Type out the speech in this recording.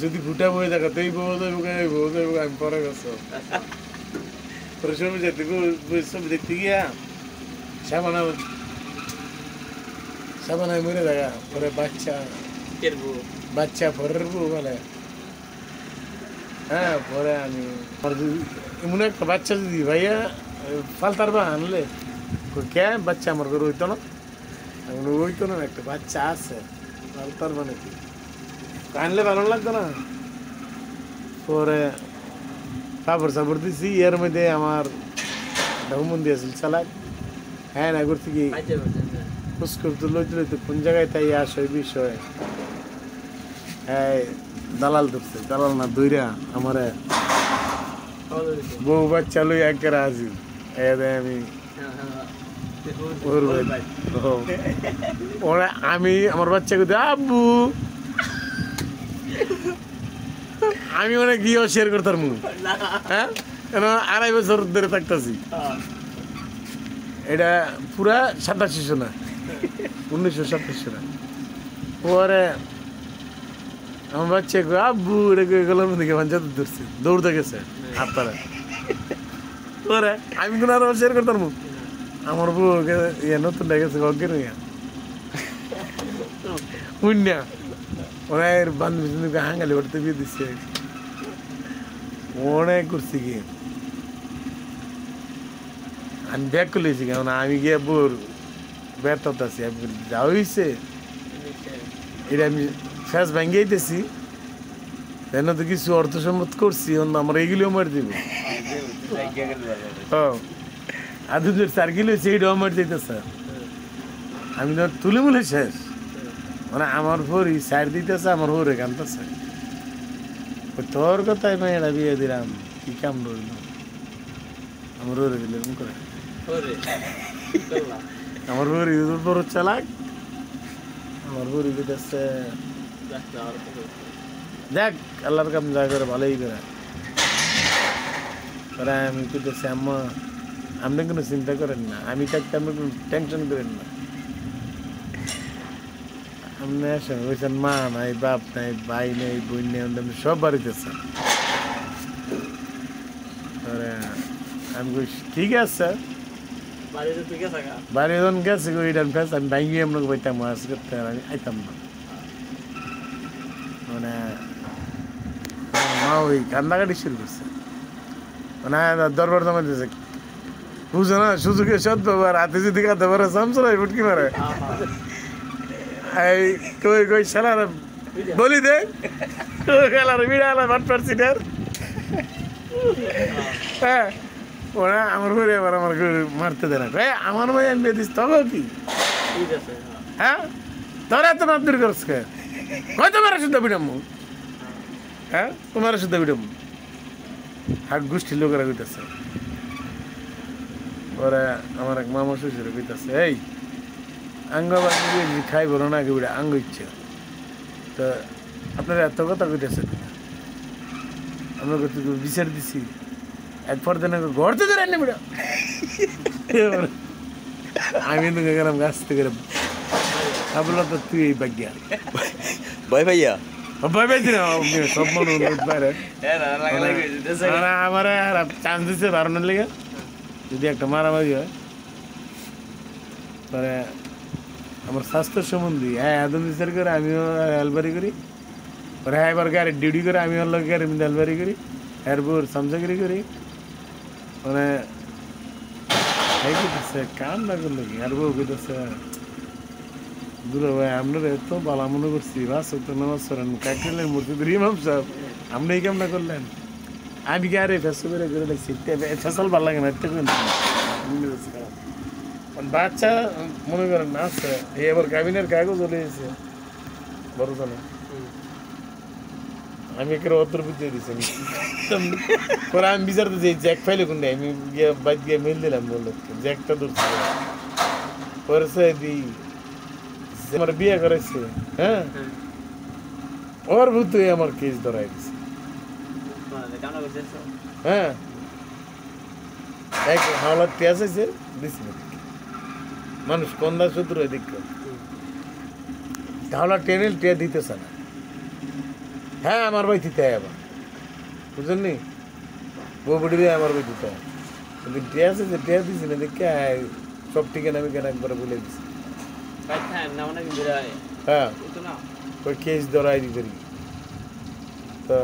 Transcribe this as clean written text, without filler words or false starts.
যদি ফুটা বই দেখা তো এই বউ যাইব আমি পরে গেছো পরে ছবি যেতে ছবি দেখতে গিয়া সাবানা সাবানায় মরে দেখা পরে বাচ্চা পরের বউ বলে হ্যাঁ পরে আমি এমন একটা বাচ্চা যদি ভাইয়া ফালতার বা আনলে কে বাচ্চা আমার ঘরে হইতো না হইতো না একটা বাচ্চা আছে ফালতার মানে কি আনলে ভালো লাগতো না পরে সাবর দিছি এর মধ্যে আমার হুমন দিয়েছিল চালাক হ্যাঁ না করতে কি পুষ্কর তো লইতে কোন জায়গায় তাই আসে ওই বিষয়ে হ্যাঁ দালাল ধরছে দালাল না দইরা আমারে বউ বাচ্চা লই একেরা আসি আমি ওরা আমি আমার বাচ্চাকে দিয়ে আব্বু আমি মানে গিয়েও শেয়ার করতাম হ্যাঁ কেন 2.5 বছর ধরে থাকতেছি এটা পুরা 87 না 1987 না পরে আমার বাচ্চা আব্বু এটা গেলাম দিকে পঞ্চায়েত ধরছে দৌড়তে গেছে হাততারা পরে আমি কোনো আরো শেয়ার করতাম আমার বউ নতুন গেছে অজ্ঞের পুণ্যা ওনার বান্ধবী হাঙ্গালি করতে বিয়ে দিচ্ছে অনেক করছি কি আমি ব্যাগ করলেছি কেন আমি গিয়ে বোর ব্যর্থ আছি যা হয়েছে এটা আমি ফ্যাস ভাঙ্গিয়েছি তাই না তো কিছু অর্থ সম্পদ করছি আমরা এগুলিও মার দিব আর 4 কিলো সেইটাও আমার যেতেছে আমি তো তুলে মুলে শেষ মানে আমার ভরি সাইড দিতেছে আমার ভরে কানতেছে তোর কথাই আমি এটা বিয়ে দিলাম কি কাম রইল আমার ভরে দিলে এরকম করে আমার ভরি বড় চালাক আমার ভরি দিতেছে দেখ আল্লাহর কাম যা করে ভালোই করে আমি দিতেছি আম্মা আপনি কোনো চিন্তা করেন না আমি থাকতে আপনি কোনো টেনশন করেন না আপনি আসেন বলছেন মা নাই বাপ নাই ভাই নেই বোন নেই আপনি সব বাড়িতে আছেন আমি বলছি ঠিক আছে বাড়ি যখন গেছে ওইটার ফেস আমি ভাঙিয়ে আপনাকে বইতাম মাছ করতে আমি আইতাম না মানে মা ওই কান্দাকাটি শুরু করছে মানে দরবার জমা দিয়েছে বুঝো না সুযোগে সৎ ব্যবহার হাতে যদি কাঁদতে পারে সামসলাই ফুটকি মারে এই কই শালার বলি দে খেলার বিড়াল ভাট পারছিটার হ্যাঁ ওরা আমার ঘরে আবার আমার মারতে দেয় না আমার ভাই আনবে দিস তবে কি হ্যাঁ তোরা তো মাপদুর করছ কয় তোমার শুদ্ধ বিডাম হ্যাঁ তোমার শুদ্ধ বিডাম হাক গোষ্ঠীর লোকেরা কইতেছে ওরা আমার এক মামা শ্বশুরে কইতেছে এই আঙ্গ বাঙি খাই বলো না বিড়া আঙ্গ ইচ্ছে তো আপনারা এত কথা কইতেছে আমরা বিচার দিছি একবার দিন ঘর তো ধরে আনলে বিড়া আমি তো গেলাম গাছ থেকে আপনার তো তুই এই বাগ্যা ভাই ভাইয়া ভয় পাইছি না সব মনে বাইরে আমার চান্স দিচ্ছে বাড়ানোর লেগে যদি একটা মারামারি হয় পরে আমার স্বাস্থ্য সম্বন্ধী হ্যাঁ এত বিচার করে আমিও হেলবারি করি পরে হ্যাঁ এবার গাড়ি ডিউটি করে আমি ওর লোক গাড়ি হেলবারি করি এরপর সামসাগিরি করি মানে কইতেছে কাম না করলো কি আর বউ কইতেছে দুলা ভাই আপনারা এত বালা মনে করছি বাস তো নামাজ পড়েন কাকলের মূর্তি ইমাম সাহেব আপনি এই কামটা করলেন আমি কি আরে ফেসল করে দেখছি ফেসল ভালো লাগে না বাচ্চা মনে করেন না আছে এই আবার কাবিনের কাগজ চলে এসেছে বড় জানে আমি একের অত্তর বুঝিয়ে দিচ্ছি পরে আমি বিচারতে যে জ্যাক ফাইলে কোনটা আমি গিয়ে বাইক গিয়ে মেল দিলাম বললো জ্যাকটা ধরছি পরে সে দি আমার বিয়ে করেছে হ্যাঁ ওর ভূত আমার কেস ধরাই দিছে হ্যাঁ এক হাওলার পেঁয়াজ আছে দিছি মানুষ কন্দা সূত্র এদিক হাওলা টেনে টিয়া দিতেছে না হ্যাঁ আমার বাড়ি দিতে হয় আবার বুঝলেন নি বউ বুড়ি আমার বাড়ি দিতে হয় কিন্তু টিয়া আছে যে টিয়া দিছি না দেখে সব ঠিকানা আমি কেন একবারে বলে দিছি হ্যাঁ ওই কেস ধরাই দিতে তো